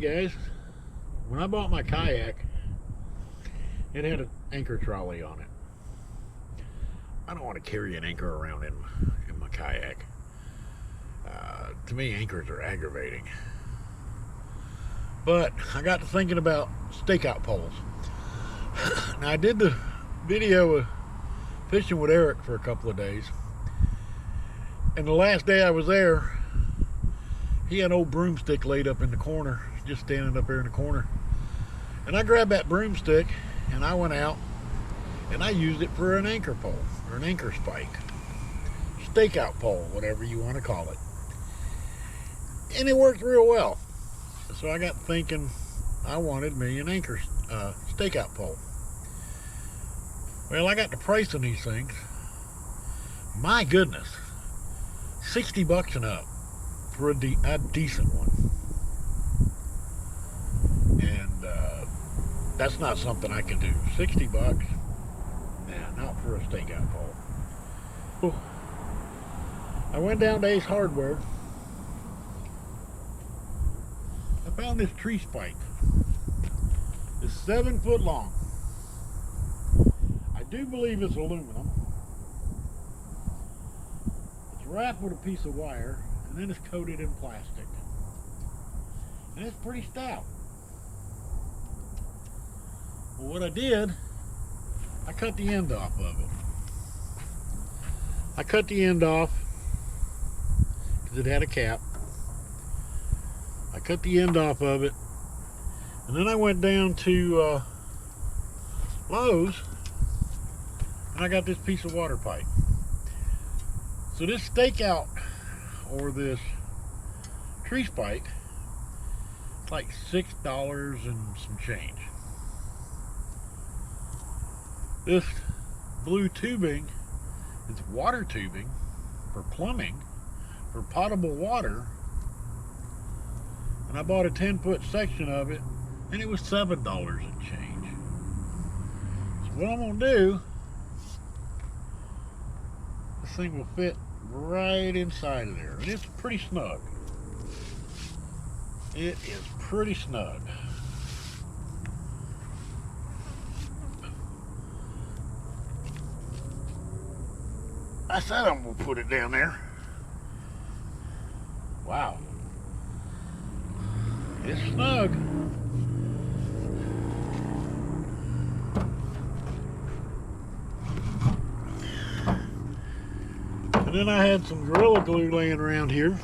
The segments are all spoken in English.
guys, when I bought my kayak, it had an anchor trolley on it. I don't want to carry an anchor around in my kayak. To me, anchors are aggravating. But I got to thinking about stakeout poles. Now, I did the video of fishing with Eric for a couple of days. And the last day I was there, he had an old broomstick laid up in the corner, just standing up there in the corner. And I grabbed that broomstick and I went out and I used it for an anchor pole or an anchor spike, stakeout pole, whatever you want to call it. And it worked real well. So I got thinking I wanted me an anchor stakeout pole. Well, I got the price on these things. My goodness, $60 and up for a decent one. And that's not something I can do. $60? Nah, not for a stakeout pole. Ooh. I went down to Ace Hardware. I found this tree spike. It's 7 foot long. I do believe it's aluminum. It's wrapped with a piece of wire, and then it's coated in plastic. And it's pretty stout. Well, what I did, I cut the end off of it. I cut the end off because it had a cap. I cut the end off of it, and then I went down to Lowe's, and I got this piece of water pipe. So this stakeout, or this tree spike, it's like $6 and some change. This blue tubing is water tubing for plumbing, for potable water. And I bought a 10-foot section of it, and it was $7 and change. So what I'm going to do, this thing will fit right inside of there. And it's pretty snug. It is pretty snug. I said I'm going to put it down there. Wow. It's snug. And then I had some Gorilla Glue laying around here.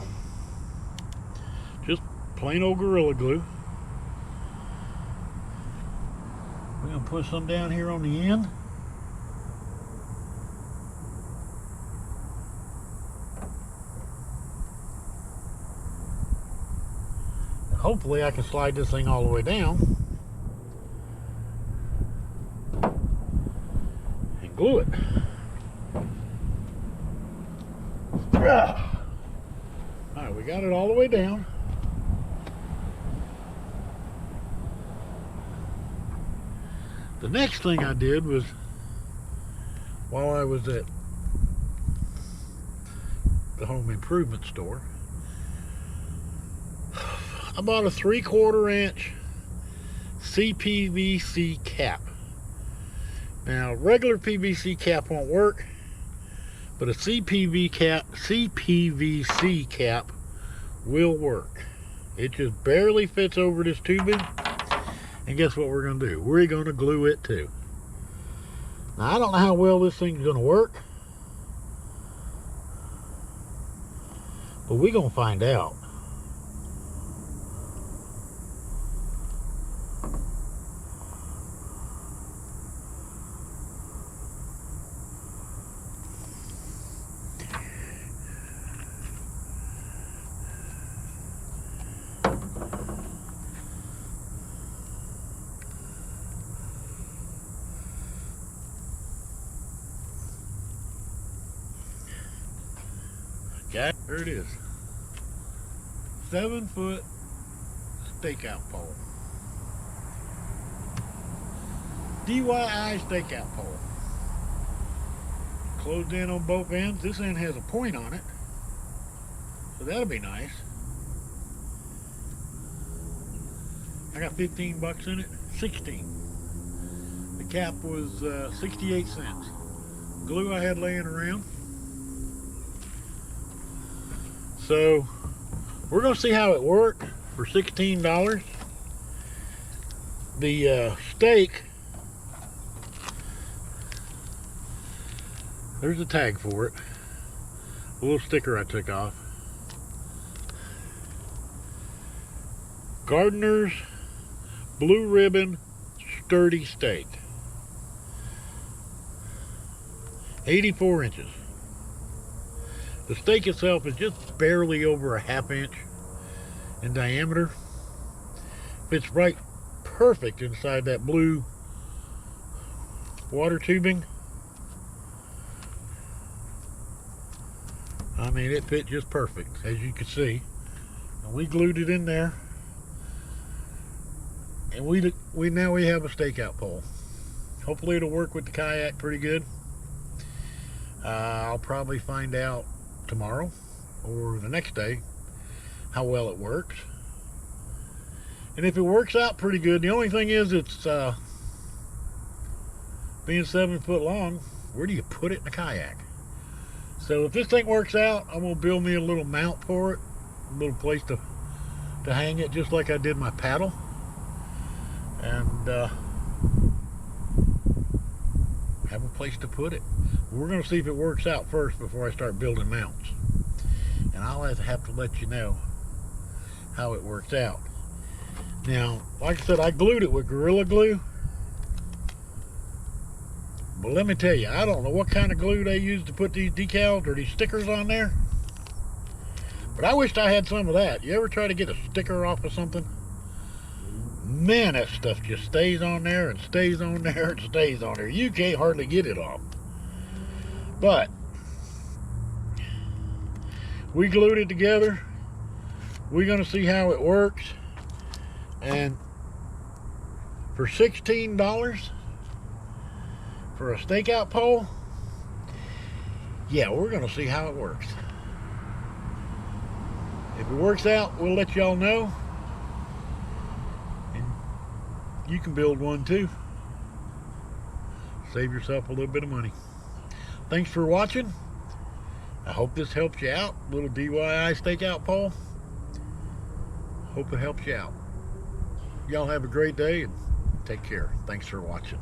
Just plain old Gorilla Glue. We're going to put some down here on the end. Hopefully I can slide this thing all the way down and glue it. Alright, we got it all the way down. The next thing I did was, while I was at the home improvement store, I bought a 3/4 inch CPVC cap. Now, regular PVC cap won't work, but a CPVC cap will work. It just barely fits over this tubing, and guess what we're going to do? We're going to glue it too. Now, I don't know how well this thing's going to work, but we're going to find out. Okay, there it is. 7-foot stakeout pole. DIY stakeout pole. Closed in on both ends. This end has a point on it, so that'll be nice. I got 15 bucks in it. 16. The cap was 68 cents. Glue I had laying around. So we're going to see how it worked for $16. The stake, there's a tag for it. A little sticker I took off. Gardener's Blue Ribbon Sturdy Stake. 84 inches. The stake itself is just barely over a ½ inch in diameter. Fits right perfect inside that blue water tubing. I mean, it fit just perfect, as you can see. And we glued it in there. And now we have a stakeout pole. Hopefully it'll work with the kayak pretty good. I'll probably find out tomorrow or the next day how well it works. And if it works out pretty good, the only thing is it's being 7 foot long, where do you put it in a kayak? So if this thing works out, I'm going to build me a little mount for it, a little place to hang it, just like I did my paddle. And have a place to put it. We're going to see if it works out first before I start building mounts. And I'll have to let you know how it works out. Now, like I said, I glued it with Gorilla Glue. But let me tell you, I don't know what kind of glue they use to put these decals or these stickers on there. But I wished I had some of that. You ever try to get a sticker off of something? Man, that stuff just stays on there and stays on there and stays on there. You can't hardly get it off. But we glued it together. We're going to see how it works. And for $16 for a stakeout pole, yeah, we're going to see how it works. If it works out, we'll let y'all know. And you can build one too. Save yourself a little bit of money. Thanks for watching. I hope this helps you out. Little DIY stakeout pole. Hope it helps you out. Y'all have a great day and take care. Thanks for watching.